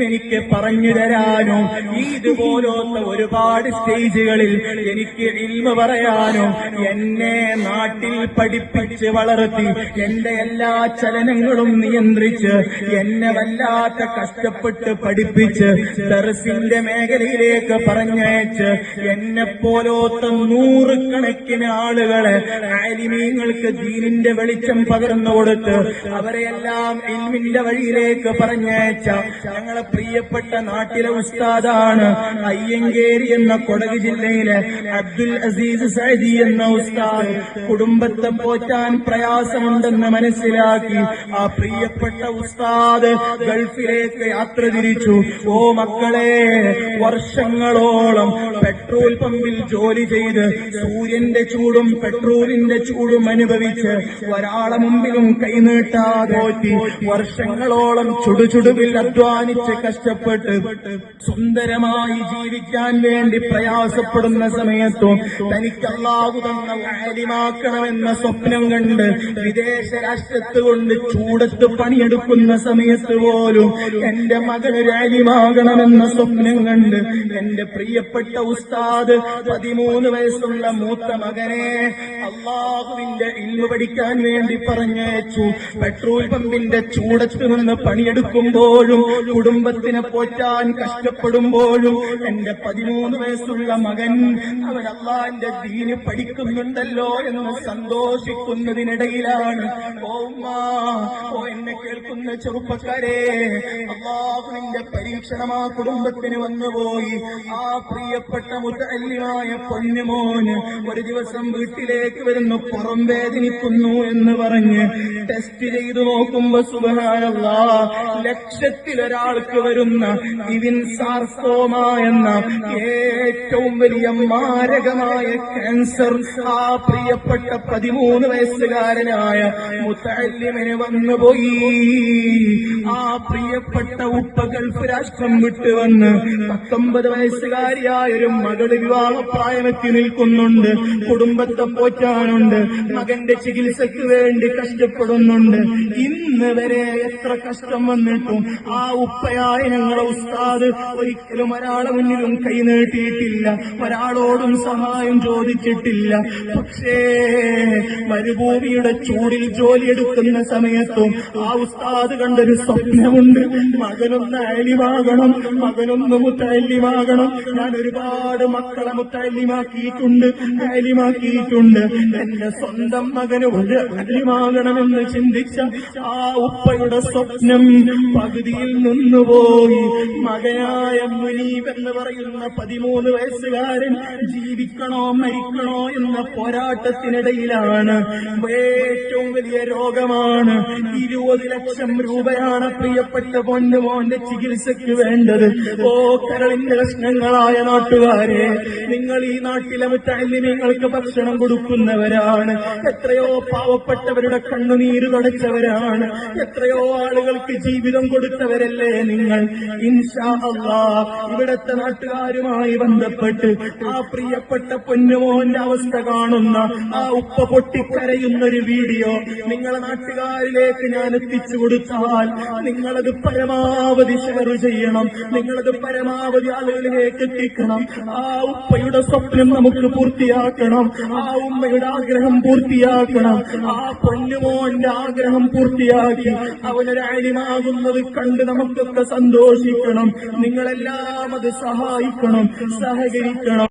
എനിക്ക് പറഞ്ഞു തരാനോ ഇതുപോലത്തെ ഒരുപാട് സ്റ്റേജുകളിൽ എനിക്ക് ഇൽമ പറയാനോ എന്നെ നാട്ടിൽ പഠിപ്പിച്ച് വളർത്തി എന്റെ എല്ലാ ചലനങ്ങളും നിയന്ത്രിച്ച് എന്നെ വല്ലാത്ത കഷ്ടപ്പെട്ട് പഠിപ്പിച്ച് ദർസിന്റെ മേഖലയിലേക്ക് പറഞ്ഞയച്ച് എന്നെ പോലത്തെ നൂറുകണക്കിന് ആളുകളെ ആലിമീങ്ങൾക്ക് ദീനിന്റെ വെളിച്ചം പകർന്നു കൊടുത്ത് അവരെയെല്ലാം ഇൽമിന്റെ വഴിയിലേക്ക് പറഞ്ഞയച്ച ഞങ്ങളെ പ്രിയപ്പെട്ട നാട്ടിലെ ഉസ്താദാണ് അയ്യങ്കേരി എന്ന കൊടക് ജില്ലയിലെ അബ്ദുൽ അസീസ് സഅദി എന്ന ഉസ്താദ്. കുടുംബത്തെ പോറ്റാൻ പ്രയാസമുണ്ടെന്ന് മനസ്സിലാക്കി ആ പ്രിയപ്പെട്ട ഉസ്താദ് ഗൾഫിലേക്ക് യാത്ര തിരിച്ചു. ഓ മക്കളെ, വർഷങ്ങളോളം പെട്രോൾ പമ്പിൽ ജോലി ചെയ്ത് സൂര്യന്റെ ചൂടും പെട്രോളിന്റെ ചൂടും അനുഭവിച്ച് ഒരാളെ മുമ്പിലും കൈനീട്ടാതെ വർഷങ്ങളോളം ചുടുചുടുവിൽ അധ്വാനിച്ച് കഷ്ടപ്പെട്ട് സുന്ദരമായി ജീവിക്കാൻ വേണ്ടി പ്രയാസപ്പെടുന്ന സമയത്തും തനിക്ക് അല്ലാഹു തന്ന ആലിമാക്കണമെന്ന സ്വപ്നം കണ്ട് വിദേശ രാഷ്ട്രത്ത് കൊണ്ട് ചൂടത്ത് പണിയെടുക്കുന്ന സമയത്ത് പോലും എന്റെ മകനൊരു ആലിമാകണമെന്ന സ്വപ്നം കണ്ട് എന്റെ പ്രിയപ്പെട്ട ഉസ്താദ് 13 വയസ്സുള്ള മൂത്ത മകനെ അല്ലാഹുവിന്റെ ഇൽമു പഠിക്കാൻ വേണ്ടി പറഞ്ഞയച്ചു. പെട്രോൾ പമ്പിന്റെ ചൂടത്ത് നിന്ന് പണിയെടുക്കുമ്പോഴും കുടുംബത്തിനെ പോറ്റാൻ കഷ്ടപ്പെടുമ്പോഴും എന്റെ 13 വയസ്സുള്ള മകൻ അവൻ അല്ലാഹുവിന്റെ ദീന് പഠിക്കുന്നുണ്ടല്ലോ എന്ന് സന്തോഷിക്കുന്നതിനിടയിലാണ് ഓ എന്നെ കേൾക്കുന്ന ചെറുപ്പക്കാരെ, അല്ലാഹുവിന്റെ പരീക്ഷണം ആ കുടുംബത്തിന് വന്നുപോയി. ആ പ്രിയപ്പെട്ട മുതഅല്ലിമായ പൊന്നുമോന് ഒരു ദിവസം വീട്ടിലേക്ക് വരുന്നു, പുറം വേദനിക്കുന്നു എന്ന് പറഞ്ഞ് ടെസ്റ്റ് ചെയ്തു നോക്കുമ്പോ സുബ്ഹാനല്ലാഹ്, ലക്ഷത്തിലൊരാൾക്ക് വരുന്ന ഇവിൻ സാർക്കോമ എന്ന ഏറ്റവും വലിയ മാരകമായ ക്യാൻസർ ആ പ്രിയപ്പെട്ട 13 വയസ്സുകാരനായ മുതഅല്ലിമിന് വന്നുപോയി. ആ പ്രിയപ്പെട്ട ഉപ്പ ഗൾഫ് രാഷ്ട്രം വിട്ട് വന്ന് 19 വയസ്സുകാരിയായ ഒരു മകള് വിവാഹപ്രായമെത്തി നിൽക്കുന്നുണ്ട്. കുടുംബത്തെ പോറ്റാനുണ്ട്, മകന്റെ ചികിത്സയ്ക്ക് വേണ്ടി കഷ്ടപ്പെടുന്നുണ്ട്. ഇന്ന് വരെ എത്ര കഷ്ടം വന്നിട്ടും ആ ഉപ്പയായ ഞങ്ങളെ ഉസ്താദ് ഒരിക്കലും ഒരാളെ മുന്നിലും കൈനീട്ടിയിട്ടില്ല, ഒരാളോടും സഹായം ചോദിച്ചിട്ടില്ല. പക്ഷേ മരുഭൂമിയുടെ ചൂടിൽ ജോലിയെടുക്കുന്ന സമയത്തും ആ ഉസ്താദ് കണ്ടൊരു സ്വപ്നമുണ്ട്, മകനൊന്ന് ആലിമാകണം, മകനൊന്ന് മുതഅല്ലിമാകണം. ഞാൻ ഒരുപാട് മക്കളെ മുതഅല്ലിമാക്കിയിട്ടുണ്ട്, ആലിമാക്കിയിട്ടുണ്ട്. എന്റെ സ്വന്തം മകന് ഒരു ആലിമാകണമെന്ന് ചിന്തിച്ച ആ ഉപ്പയുടെ സ്വപ്നം പകുതിയിൽ നിന്നുപോയി. മകനായ മുനീബ് എന്ന് പറയുന്ന 13 വയസ്സുകാരൻ ജീവിക്കണോ മരിക്കണോ എന്ന പോരാട്ടത്തിനിടയിലാണ്. ഏറ്റവും വലിയ രോഗമാണ്. 20 ലക്ഷം രൂപയാണ് പ്രിയപ്പെട്ട പൊന്നുമോന്റെ ചികിത്സയ്ക്ക് വേണ്ടത്. ഓ കരളിന്റെ കഷ്ണങ്ങളായ നാട്ടുകാരെ, നിങ്ങൾ ഈ നാട്ടിലെ മുതഅല്ലിമീങ്ങൾക്ക് ഭക്ഷണം കൊടുക്കുന്നവരാണ്. എത്രയോ പാവപ്പെട്ടവരുടെ കണ്ണുനീര് തുടച്ചവരാണ്. എത്രയോ ആളുകൾക്ക് ജീവിതം കൊടുത്തവരല്ലേ നിങ്ങൾ. ഇൻഷാ അല്ലാഹ് ഇവിടത്തെ നാട്ടുകാരുമായി ബന്ധപ്പെട്ട് ആ പ്രിയപ്പെട്ട പൊന്നുമോന്റെ അവസ്ഥ കാണുന്ന ആ ഉപ്പ പൊട്ടിക്കരയുന്നൊരു വീഡിയോ നിങ്ങളെ നാട്ടുകാരിലേക്ക് ഞാൻ എത്തിച്ചു കൊടുത്താൽ നിങ്ങളത് പരമാവധി ഷെയർ ചെയ്യണം, നിങ്ങളത് പരമാവധി ആളുകളിലേക്ക് എത്തിക്കണം. ആ ഉപ്പയുടെ സ്വപ്നം നമുക്ക് പൂർത്തിയാക്കണം, ആ ഉമ്മയുടെ ആഗ്രഹം പൂർത്തിയാക്കണം, ആ പൊന്നുമോന്റെ ആഗ്രഹം പൂർത്തിയാക്കി അവനൊരു ആലിമാകുന്നത് കണ്ട് നമുക്കൊക്കെ സന്തോഷിക്കണം. നിങ്ങളെല്ലാം അത് സഹായിക്കണം, സഹകരിക്കണം.